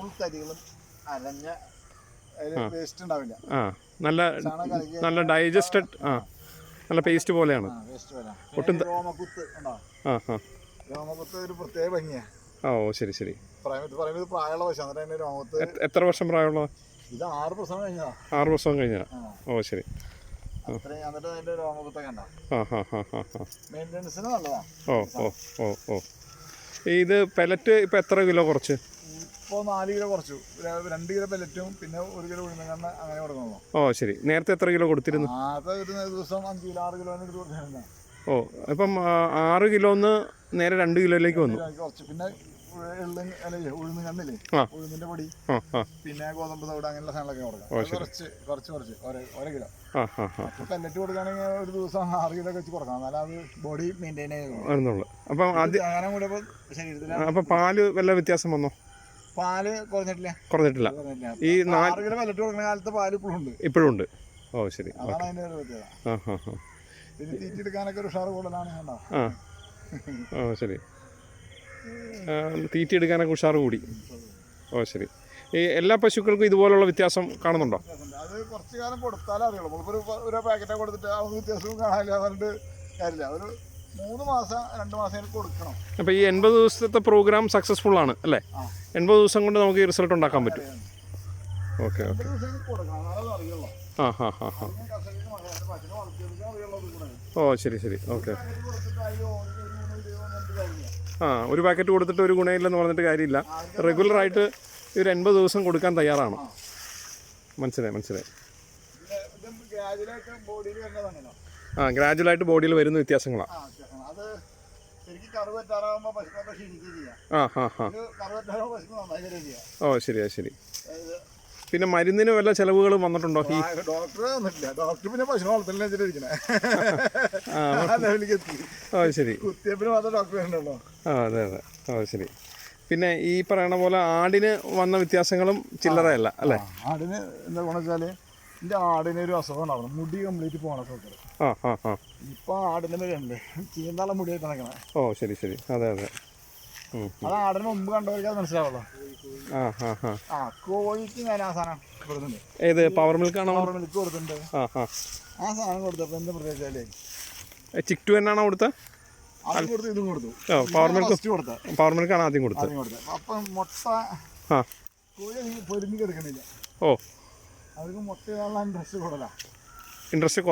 Full കരികളും അരഞ്ഞ waste ഉണ്ടാവില്ല. ആ നല്ല നല്ല ഡൈജസ്റ്റഡ് നല്ല പേസ്റ്റ് പോലെയാണ്. ഒട്ടും രോമകുത്ത് ഉണ്ടോ? രോമകുത്ത് ഒരു പ്രത്യേക ഭംഗിയാണ്. ഓ ശരി ശരി. പറയുന്നത് പ്രായമുള്ള പശു എന്നിട്ട് രോമകുത്ത്. എത്ര വർഷം പ്രായമുള്ള? ഇത് 6 പ്രസവം കഴിഞ്ഞാ. 6 പ്രസവം കഴിഞ്ഞാ. ഓ ശരി. എന്നിട്ട് അതിന്റെ രോമകുത്തൊക്കെ ഉണ്ടാവും. മെയിൻ്റെനൻസിന് നല്ലതാണ്. ഓ ഓ ഓ ഓ. ഇത് പെലറ്റ് ഇപ്പം എത്ര കിലോ കുറച്ച്? ഇപ്പോൾ 4 കിലോ കുറച്ചു. 2 കിലോ പെലറ്റും പിന്നെ 1 കിലോ ഉഴുന്നങ്ങണ്ണ അങ്ങനെ കൊടുക്കുന്നു. ഓ ശരി. നേരത്തെ എത്ര കിലോ കൊടുത്തിരുന്നു? അത് ഒരു ദിവസം 5 കിലോ 6 കിലോന് എടുത്ത് കൊടുത്തിരുന്നു. ഓ അപ്പം 6 കിലോന്ന് നേരെ 2 കിലോയിലേക്ക് വന്നു. കുറച്ച് പിന്നെ ഉഴുന്ന് കണ്ണില്ലേ, ഉഴുന്നിന്റെ പൊടി, പിന്നെ ഗോതമ്പ് തവിട് അങ്ങനെയുള്ള സാധനങ്ങളൊക്കെ കൊടുക്കാം. കുറച്ച് 1 കിലോ. പെല്ലറ്റ് കൊടുക്കുകയാണെങ്കിൽ ഒരു ദിവസം 6 കിലോ വെച്ച് കൊടുക്കാം. എന്നാലും അത് ബോഡി മെയിൻറ്റെയിൻ ചെയ്യുന്നുള്ളൂ. അപ്പം പാല് വല്ല വ്യത്യാസം വന്നോ? പാല് കുറഞ്ഞിട്ടില്ല. ഈ 6 കിലോ പെല്ലറ്റ് കൊടുക്കുന്ന കാലത്ത് പാല് ഇപ്പോഴും ഉണ്ട്. ഓ ശരി. അതാണ് അതിന്റെ ഒരു പ്രത്യേകത. പിന്നെ തീറ്റെടുക്കാനൊക്കെ ഒരു ഉഷാറ് കൂടുതലാണ്. ഓ ശരി. തീറ്റ എടുക്കാനൊക്കെ ഉഷാറ് കൂടി. ഓ ശരി. ഈ എല്ലാ പശുക്കൾക്കും ഇതുപോലുള്ള വ്യത്യാസം കാണുന്നുണ്ടോ? അത് കുറച്ച് കാലം കൊടുത്താലേ അറിയുള്ളൂ. നമ്മളിപ്പോൾ ഒരു പാക്കറ്റ് കൊടുത്തിട്ട് ആ വ്യത്യാസവും കാണാനില്ല പറഞ്ഞിട്ട് കാര്യമില്ല. ഒരു 3 മാസം 2 മാസം കൊടുക്കണം. അപ്പോൾ ഈ 80 ദിവസത്തെ പ്രോഗ്രാം സക്സസ്ഫുൾ ആണ് അല്ലേ? 80 ദിവസം കൊണ്ട് നമുക്ക് ഈ റിസൾട്ട് ഉണ്ടാക്കാൻ പറ്റും. Okay okay. ഓ ശരി ശരി. ഓക്കെ. ഒരു പാക്കറ്റ് കൊടുത്തിട്ട് ഒരു ഗുണമില്ലെന്ന് പറഞ്ഞിട്ട് കാര്യമില്ല. റെഗുലറായിട്ട് ഒരു 80 ദിവസം കൊടുക്കാൻ തയ്യാറാണ്. മനസ്സിലായി. ഗ്രാജുവലായിട്ട് ബോഡിയിൽ വരുന്ന വ്യത്യാസങ്ങളാണ്. ഓ ശരിയാ ശരി. പിന്നെ മരുന്നിന് വല്ല ചെലവുകൾ വന്നിട്ടുണ്ടോ? ഡോക്ടർ പിന്നെ പശു വളർത്തലിനെ. ഓ ശരി. അതെ. ഓ ശരി. പിന്നെ ഈ പറയണ പോലെ ആടിന് വന്ന വ്യത്യാസങ്ങളും ചില്ലറയല്ല അല്ലേ? ആടിന് എന്താ ഗുണം വെച്ചാല് എൻ്റെ ആടിന് ഒരു അസുഖം ഉണ്ടാവണം. മുടി കംപ്ലീറ്റ് പോകണൊക്കെ. ഇപ്പൊ ആടിന്റെ മേലുണ്ട് ചീന്താള മുടിയായിട്ട് നടക്കണേ. ഓ ശരി ശരി. അതെ. അത് ആടിന് മുമ്പ് കണ്ടവർക്ക് അത് മനസ്സിലാവുള്ളൂ. കോഴിക്ക് ഞാൻ ആ സാധനം കൊടുത്തിട്ടുണ്ട്. ഏത് പവർ മിൽക്കാണോ? പവർ മിൽക്ക് കൊടുത്തിട്ടുണ്ട്. ആ സാധനം കൊടുത്തപ്പോ എന്താ പ്രത്യേകിച്ചാലേ ചിക്ടു എന്നാണോ കൊടുത്തത്? ഇതും കൊടുത്തു. പവർ മിൽക്കാണ് ആദ്യം കൊടുത്തത്. അപ്പം മുട്ട കോഴി പൊരുന്നി കിടക്കണില്ല. ഓ അവർക്ക് മുട്ട ഇൻട്രസ്റ്റ് കൂടുതലാണ്. ഇൻട്രസ്റ്റ്